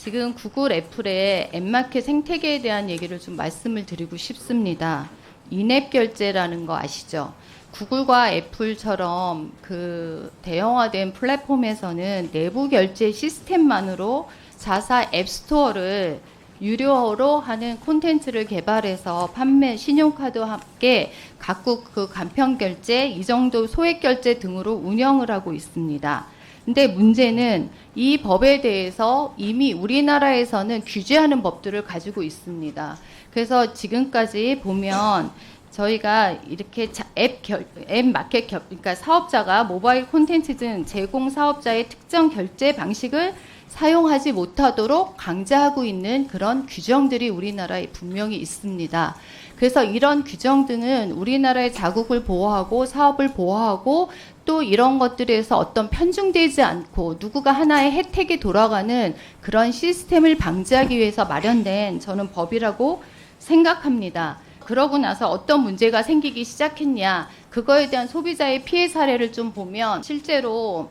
지금 구글 애플의 앱마켓 생태계에 대한 얘기를 좀 말씀을 드리고 싶습니다. 인앱 결제라는 거 아시죠? 구글과 애플처럼 그 대형화된 플랫폼에서는 내부 결제 시스템만으로 자사 앱스토어를 유료로 하는 콘텐츠를 개발해서 판매, 신용카드와 함께 각국 그 간편 결제, 이 정도 소액 결제 등으로 운영을 하고 있습니다. 근데 문제는 이 법에 대해서 이미 우리나라에서는 규제하는 법들을 가지고 있습니다. 그래서 지금까지 보면 저희가 이렇게 앱 마켓 그러니까 사업자가 모바일 콘텐츠 등 제공 사업자의 특정 결제 방식을 사용하지 못하도록 강제하고 있는 그런 규정들이 우리나라에 분명히 있습니다. 그래서 이런 규정 등은 우리나라의 자국을 보호하고 사업을 보호하고 또 이런 것들에서 어떤 편중되지 않고 누구가 하나의 혜택에 돌아가는 그런 시스템을 방지하기 위해서 마련된 저는 법이라고 생각합니다. 그러고 나서 어떤 문제가 생기기 시작했냐, 그거에 대한 소비자의 피해 사례를 좀 보면 실제로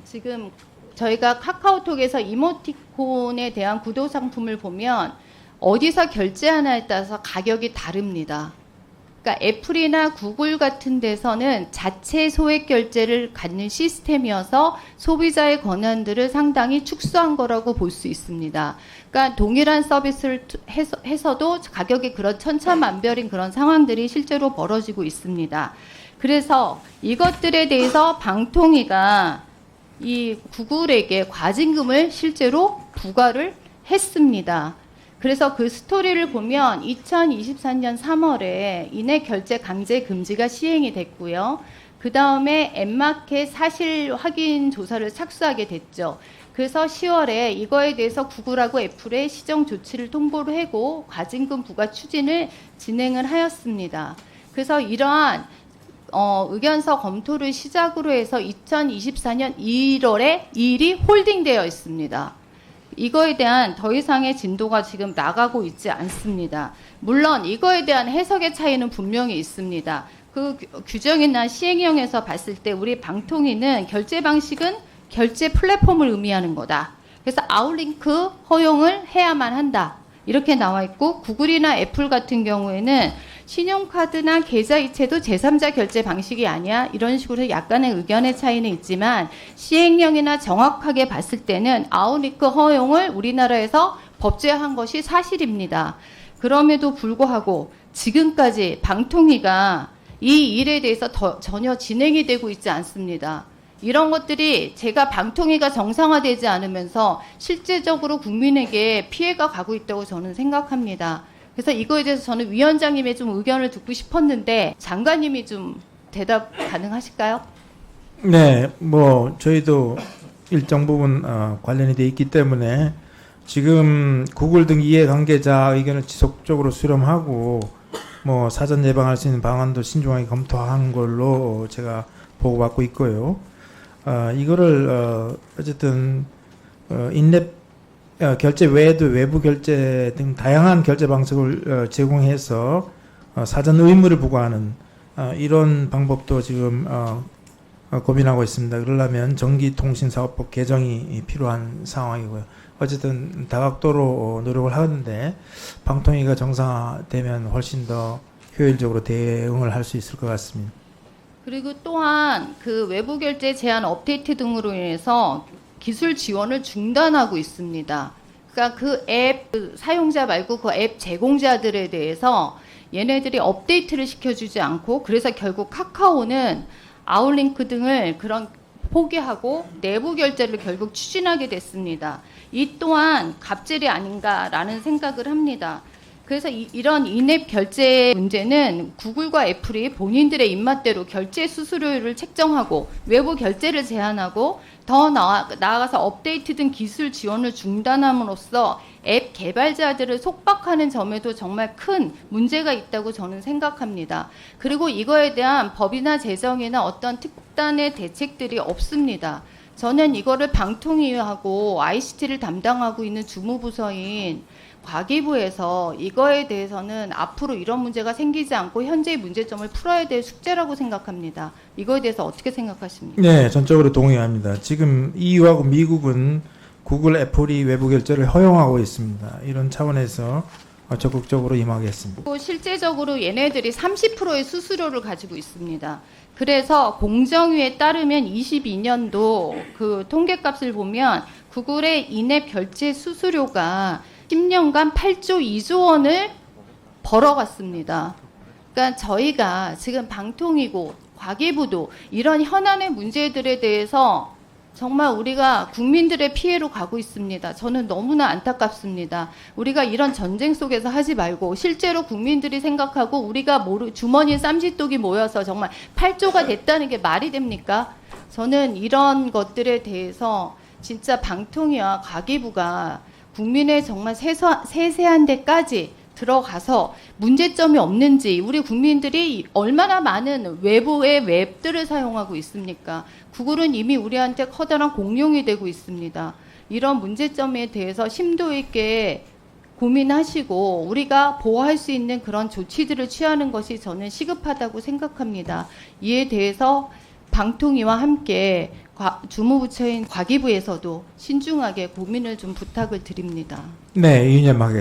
지금 저희가 카카오톡에서 이모티콘에 대한 구독 상품을 보면 어디서 결제하냐에 따라서 가격이 다릅니다. 그러니까 애플이나 구글 같은 데서는 자체 소액 결제를 갖는 시스템이어서 소비자의 권한들을 상당히 축소한 거라고 볼 수 있습니다. 그러니까 동일한 서비스를 해서도 가격이 그런 천차만별인 그런 상황들이 실제로 벌어지고 있습니다. 그래서 이것들에 대해서 방통위가 이 구글에게 과징금을 실제로 부과를 했습니다. 그래서 그 스토리를 보면 2024년 3월에 인앱 결제 강제 금지가 시행이 됐고요. 그 다음에 앱마켓 사실 확인 조사를 착수하게 됐죠. 그래서 10월에 이거에 대해서 구글하고 애플의 시정 조치를 통보를 하고 과징금 부과 추진을 진행을 하였습니다. 그래서 이러한 의견서 검토를 시작으로 해서 2024년 1월에 이 일이 홀딩되어 있습니다. 이거에 대한 더 이상의 진도가 지금 나가고 있지 않습니다. 물론 이거에 대한 해석의 차이는 분명히 있습니다. 그 규정이나 시행령에서 봤을 때 우리 방통위는 결제 방식은 결제 플랫폼을 의미하는 거다. 그래서 아웃링크 허용을 해야만 한다. 이렇게 나와 있고 구글이나 애플 같은 경우에는 신용카드나 계좌이체도 제3자 결제 방식이 아니야 이런 식으로 약간의 의견의 차이는 있지만 시행령이나 정확하게 봤을 때는 아웃링크 허용을 우리나라에서 법제화한 것이 사실입니다. 그럼에도 불구하고 지금까지 방통위가 이 일에 대해서 전혀 진행이 되고 있지 않습니다. 이런 것들이 제가 방통위가 정상화되지 않으면서 실제적으로 국민에게 피해가 가고 있다고 저는 생각합니다. 그래서 이거에 대해서 저는 위원장님의 좀 의견을 듣고 싶었는데 장관님이 좀 대답 가능하실까요? 네, 뭐 저희도 일정 부분 관련이 돼 있기 때문에 지금 구글 등 이해관계자 의견을 지속적으로 수렴하고 뭐 사전 예방할 수 있는 방안도 신중하게 검토한 걸로 제가 보고받고 있고요. 이거를 어쨌든 인앱 결제 외에도 외부 결제 등 다양한 결제 방식을 제공해서 사전 의무를 부과하는 이런 방법도 지금 고민하고 있습니다. 그러려면 전기통신사업법 개정이 필요한 상황이고요. 어쨌든 다각도로 노력을 하는데 방통위가 정상화되면 훨씬 더 효율적으로 대응을 할 수 있을 것 같습니다. 그리고 또한 그 외부 결제 제한 업데이트 등으로 인해서 기술 지원을 중단하고 있습니다. 그러니까 그 앱 사용자 말고 그 앱 제공자들에 대해서 얘네들이 업데이트를 시켜주지 않고 그래서 결국 카카오는 아웃링크 등을 그런 포기하고 내부 결제를 결국 추진하게 됐습니다. 이 또한 갑질이 아닌가라는 생각을 합니다. 그래서 이런 인앱 결제 문제는 구글과 애플이 본인들의 입맛대로 결제 수수료를 책정하고 외부 결제를 제한하고 더 나아가서 업데이트 등 기술 지원을 중단함으로써 앱 개발자들을 속박하는 점에도 정말 큰 문제가 있다고 저는 생각합니다. 그리고 이거에 대한 법이나 제정이나 어떤 특단의 대책들이 없습니다. 저는 이거를 방통위하고 ICT를 담당하고 있는 주무부서인 과기부에서 이거에 대해서는 앞으로 이런 문제가 생기지 않고 현재의 문제점을 풀어야 될 숙제라고 생각합니다. 이거에 대해서 어떻게 생각하십니까? 네, 전적으로 동의합니다. 지금 EU하고 미국은 구글, 애플이 외부 결제를 허용하고 있습니다. 이런 차원에서 적극적으로 임하겠습니다. 또 실제적으로 얘네들이 30%의 수수료를 가지고 있습니다. 그래서 공정위에 따르면 22년도 그 통계값을 보면 구글의 인앱 결제 수수료가 10년간 8조 2조 원을 벌어갔습니다. 그러니까 저희가 지금 방통위고 과기부도 이런 현안의 문제들에 대해서 정말 우리가 국민들의 피해로 가고 있습니다. 저는 너무나 안타깝습니다. 우리가 이런 전쟁 속에서 하지 말고 실제로 국민들이 생각하고 우리가 주머니에 쌈짓독이 모여서 정말 8조가 됐다는 게 말이 됩니까? 저는 이런 것들에 대해서 진짜 방통위와 과기부가 국민의 정말 세세한 데까지 들어가서 문제점이 없는지, 우리 국민들이 얼마나 많은 외부의 웹들을 사용하고 있습니까? 구글은 이미 우리한테 커다란 공룡이 되고 있습니다. 이런 문제점에 대해서 심도 있게 고민하시고 우리가 보호할 수 있는 그런 조치들을 취하는 것이 저는 시급하다고 생각합니다. 이에 대해서 방통위와 함께 주무부처인 과기부에서도 신중하게 고민을 좀 부탁을 드립니다. 네, 이념하겠습니다.